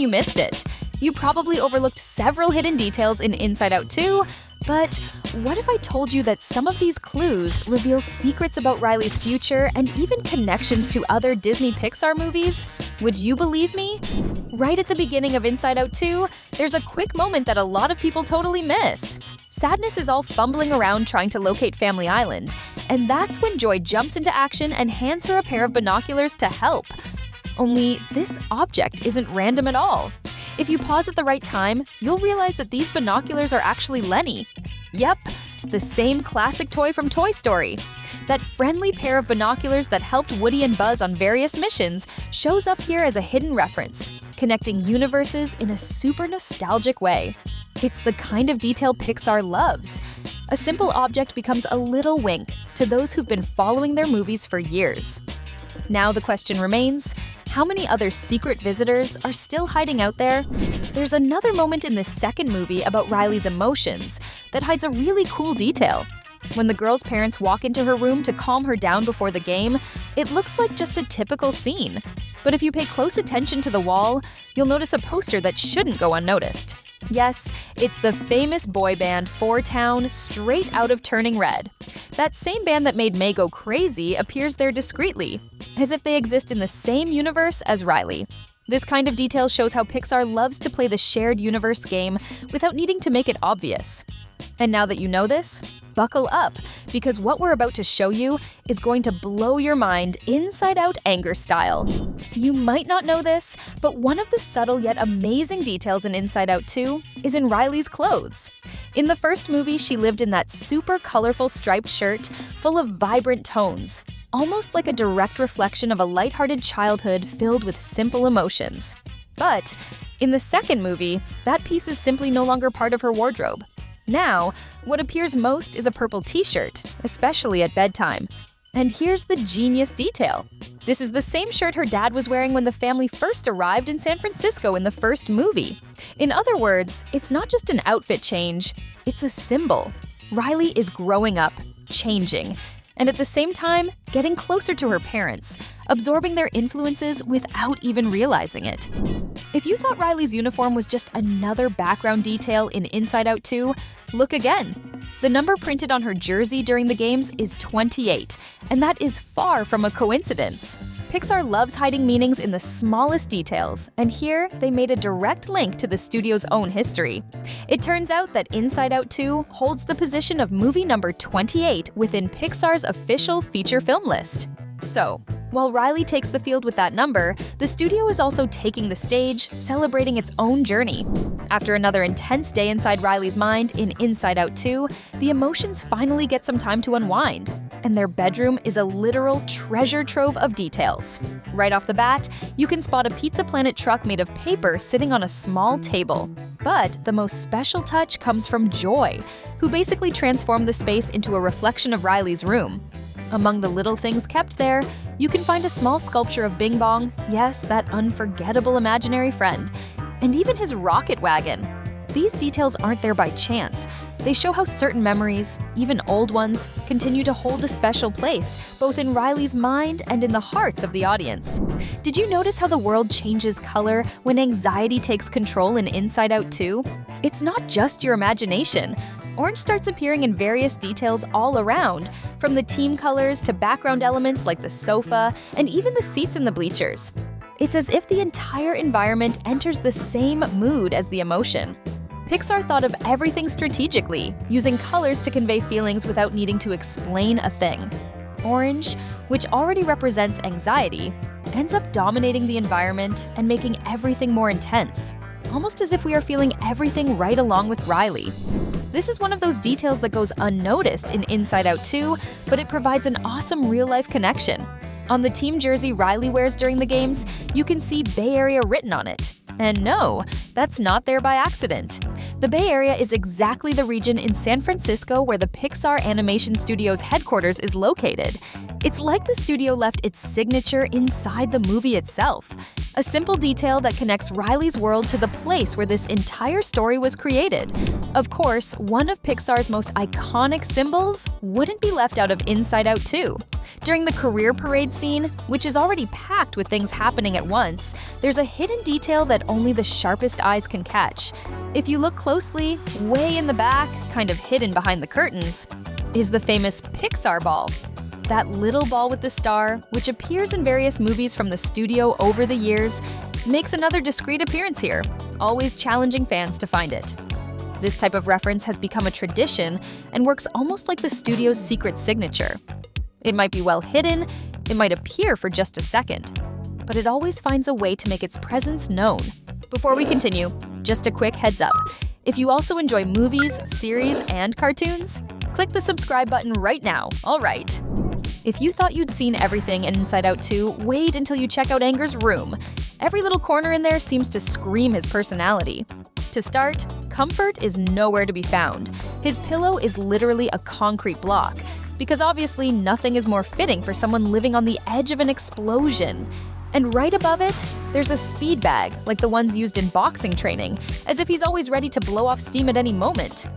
you missed it. You probably overlooked several hidden details in Inside Out 2, but what if I told you that some of these clues reveal secrets about Riley's future and even connections to other Disney Pixar movies? Would you believe me? Right at the beginning of Inside Out 2, there's a quick moment that a lot of people totally miss. Sadness is all fumbling around trying to locate Family Island, and that's when Joy jumps into action and hands her a pair of binoculars to help. Only this object isn't random at all. If you pause at the right time, you'll realize that these binoculars are actually Lenny. Yep, the same classic toy from Toy Story. That friendly pair of binoculars that helped Woody and Buzz on various missions shows up here as a hidden reference, connecting universes in a super nostalgic way. It's the kind of detail Pixar loves. A simple object becomes a little wink to those who've been following their movies for years. Now the question remains, how many other secret visitors are still hiding out there? There's another moment in the second movie about Riley's emotions that hides a really cool detail. When the girl's parents walk into her room to calm her down before the game, it looks like just a typical scene. But if you pay close attention to the wall, you'll notice a poster that shouldn't go unnoticed. Yes, it's the famous boy band Four Town, straight out of Turning Red. That same band that made May go crazy appears there discreetly, as if they exist in the same universe as Riley. This kind of detail shows how Pixar loves to play the shared universe game without needing to make it obvious. And now that you know this, buckle up, because what we're about to show you is going to blow your mind inside-out anger style. You might not know this, but one of the subtle yet amazing details in Inside Out 2 is in Riley's clothes. In the first movie, she lived in that super colorful striped shirt full of vibrant tones, almost like a direct reflection of a lighthearted childhood filled with simple emotions. But in the second movie, that piece is simply no longer part of her wardrobe. Now, what appears most is a purple t-shirt, especially at bedtime. And here's the genius detail. This is the same shirt her dad was wearing when the family first arrived in San Francisco in the first movie. In other words, it's not just an outfit change, it's a symbol. Riley is growing up, changing, and at the same time, getting closer to her parents, absorbing their influences without even realizing it. If you thought Riley's uniform was just another background detail in Inside Out 2, look again. The number printed on her jersey during the games is 28, and that is far from a coincidence. Pixar loves hiding meanings in the smallest details, and here they made a direct link to the studio's own history. It turns out that Inside Out 2 holds the position of movie number 28 within Pixar's official feature film list. So, while Riley takes the field with that number, the studio is also taking the stage, celebrating its own journey. After another intense day inside Riley's mind in Inside Out 2, the emotions finally get some time to unwind, and their bedroom is a literal treasure trove of details. Right off the bat, you can spot a Pizza Planet truck made of paper sitting on a small table. But the most special touch comes from Joy, who basically transformed the space into a reflection of Riley's room. Among the little things kept there, you can find a small sculpture of Bing Bong, yes, that unforgettable imaginary friend, and even his rocket wagon. These details aren't there by chance. They show how certain memories, even old ones, continue to hold a special place, both in Riley's mind and in the hearts of the audience. Did you notice how the world changes color when anxiety takes control in Inside Out 2? It's not just your imagination. Orange starts appearing in various details all around, from the team colors to background elements like the sofa and even the seats in the bleachers. It's as if the entire environment enters the same mood as the emotion. Pixar thought of everything strategically, using colors to convey feelings without needing to explain a thing. Orange, which already represents anxiety, ends up dominating the environment and making everything more intense, almost as if we are feeling everything right along with Riley. This is one of those details that goes unnoticed in Inside Out 2, but it provides an awesome real-life connection. On the team jersey Riley wears during the games, you can see Bay Area written on it. And no, that's not there by accident. The Bay Area is exactly the region in San Francisco where the Pixar Animation Studio's headquarters is located. It's like the studio left its signature inside the movie itself. a simple detail that connects Riley's world to the place where this entire story was created. Of course, one of Pixar's most iconic symbols wouldn't be left out of Inside Out 2. During the career parade scene, which is already packed with things happening at once, there's a hidden detail that only the sharpest eyes can catch. If you look closely, way in the back, kind of hidden behind the curtains, is the famous Pixar ball. That little ball with the star, which appears in various movies from the studio over the years, makes another discreet appearance here, always challenging fans to find it. This type of reference has become a tradition and works almost like the studio's secret signature. It might be well hidden, it might appear for just a second, but it always finds a way to make its presence known. Before we continue, just a quick heads up. If you also enjoy movies, series, and cartoons, click the subscribe button right now, alright? If you thought you'd seen everything in Inside Out 2, wait until you check out Anger's room. Every little corner in there seems to scream his personality. To start, comfort is nowhere to be found. His pillow is literally a concrete block, because obviously nothing is more fitting for someone living on the edge of an explosion. And right above it, there's a speed bag, like the ones used in boxing training, as if he's always ready to blow off steam at any moment.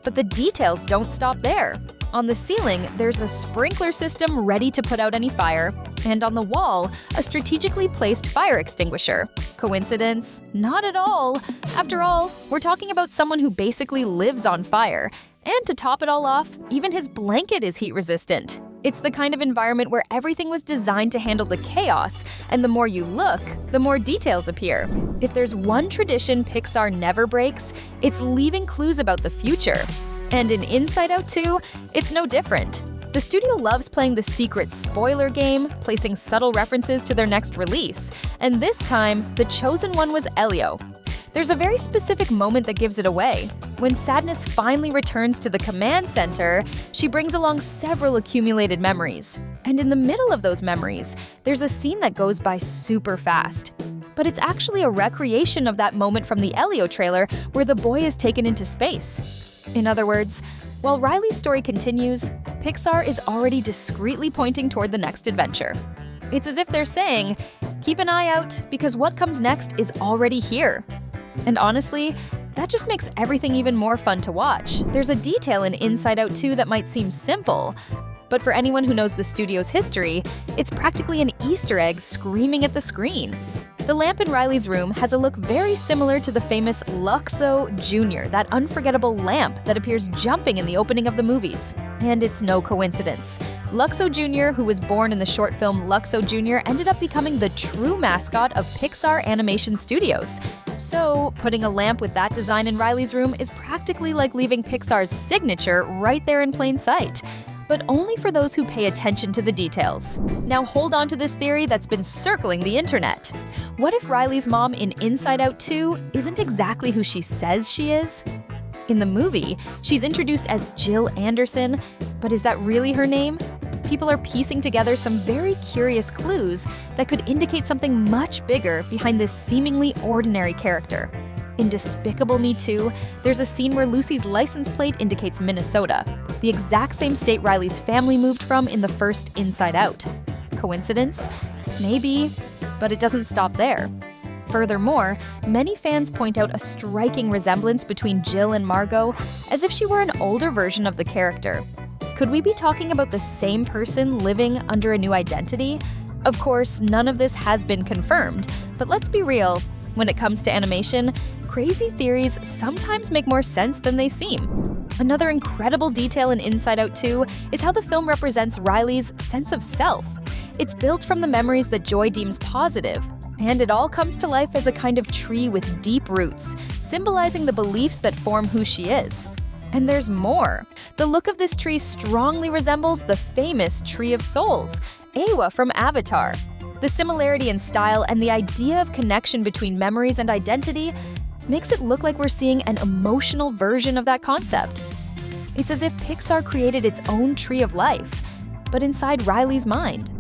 But the details don't stop there. On the ceiling, there's a sprinkler system ready to put out any fire, and on the wall, a strategically placed fire extinguisher. Coincidence? Not at all. After all, we're talking about someone who basically lives on fire. And to top it all off, even his blanket is heat-resistant. It's the kind of environment where everything was designed to handle the chaos, and the more you look, the more details appear. If there's one tradition Pixar never breaks, it's leaving clues about the future. And in Inside Out 2, it's no different. The studio loves playing the secret spoiler game, placing subtle references to their next release, and this time, the chosen one was Elio. There's a very specific moment that gives it away. When Sadness finally returns to the command center, she brings along several accumulated memories. And in the middle of those memories, there's a scene that goes by super fast. But it's actually a recreation of that moment from the Elio trailer where the boy is taken into space. In other words, while Riley's story continues, Pixar is already discreetly pointing toward the next adventure. It's as if they're saying, keep an eye out because what comes next is already here. And honestly, that just makes everything even more fun to watch. There's a detail in Inside Out 2 that might seem simple, but for anyone who knows the studio's history, it's practically an Easter egg screaming at the screen. The lamp in Riley's room has a look very similar to the famous Luxo Jr., that unforgettable lamp that appears jumping in the opening of the movies. And it's no coincidence. Luxo Jr., who was born in the short film Luxo Jr., ended up becoming the true mascot of Pixar Animation Studios. So, putting a lamp with that design in Riley's room is practically like leaving Pixar's signature right there in plain sight. But only for those who pay attention to the details. Now hold on to this theory that's been circling the internet. What if Riley's mom in Inside Out 2 isn't exactly who she says she is? In the movie, she's introduced as Jill Anderson, but is that really her name? People are piecing together some very curious clues that could indicate something much bigger behind this seemingly ordinary character. In Despicable Me 2, there's a scene where Lucy's license plate indicates Minnesota, the exact same state Riley's family moved from in the first Inside Out. Coincidence? Maybe, but it doesn't stop there. Furthermore, many fans point out a striking resemblance between Jill and Margot, as if she were an older version of the character. Could we be talking about the same person living under a new identity? Of course, none of this has been confirmed, but let's be real. When it comes to animation, crazy theories sometimes make more sense than they seem. Another incredible detail in Inside Out 2 is how the film represents Riley's sense of self. It's built from the memories that Joy deems positive, and it all comes to life as a kind of tree with deep roots, symbolizing the beliefs that form who she is. And there's more. The look of this tree strongly resembles the famous Tree of Souls, Eywa from Avatar. The similarity in style and the idea of connection between memories and identity makes it look like we're seeing an emotional version of that concept. It's as if Pixar created its own tree of life, but inside Riley's mind.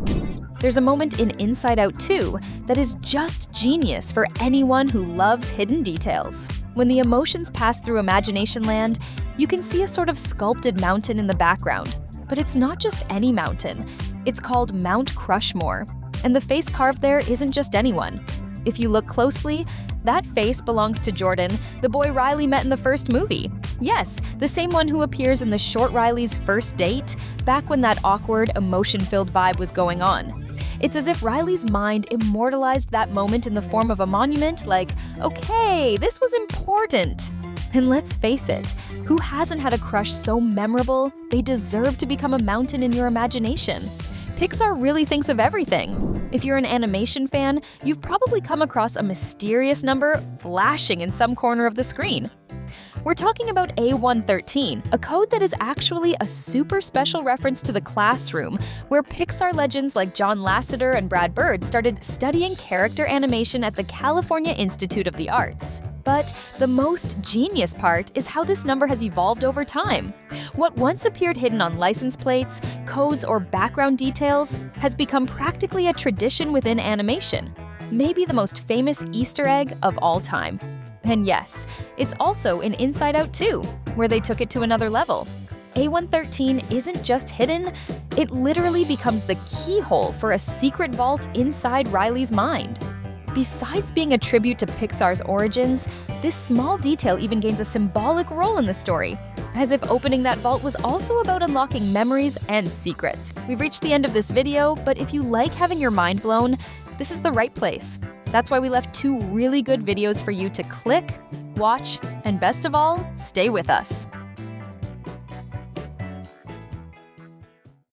There's a moment in Inside Out 2 that is just genius for anyone who loves hidden details. When the emotions pass through Imagination Land, you can see a sort of sculpted mountain in the background. But it's not just any mountain. It's called Mount Crushmore. And the face carved there isn't just anyone. If you look closely, that face belongs to Jordan, the boy Riley met in the first movie. Yes, the same one who appears in the short Riley's first date, back when that awkward, emotion-filled vibe was going on. It's as if Riley's mind immortalized that moment in the form of a monument, like, okay, this was important. And let's face it, who hasn't had a crush so memorable, they deserve to become a mountain in your imagination? Pixar really thinks of everything. If you're an animation fan, you've probably come across a mysterious number flashing in some corner of the screen. We're talking about A113, a code that is actually a super special reference to the classroom, where Pixar legends like John Lasseter and Brad Bird started studying character animation at the California Institute of the Arts. But the most genius part is how this number has evolved over time. What once appeared hidden on license plates, codes, or background details has become practically a tradition within animation. Maybe the most famous Easter egg of all time. And yes, it's also in Inside Out 2, where they took it to another level. A113 isn't just hidden, it literally becomes the keyhole for a secret vault inside Riley's mind. Besides being a tribute to Pixar's origins, this small detail even gains a symbolic role in the story, as if opening that vault was also about unlocking memories and secrets. We've reached the end of this video, but if you like having your mind blown, this is the right place. That's why we left 2 really good videos for you to click, watch, and best of all, stay with us.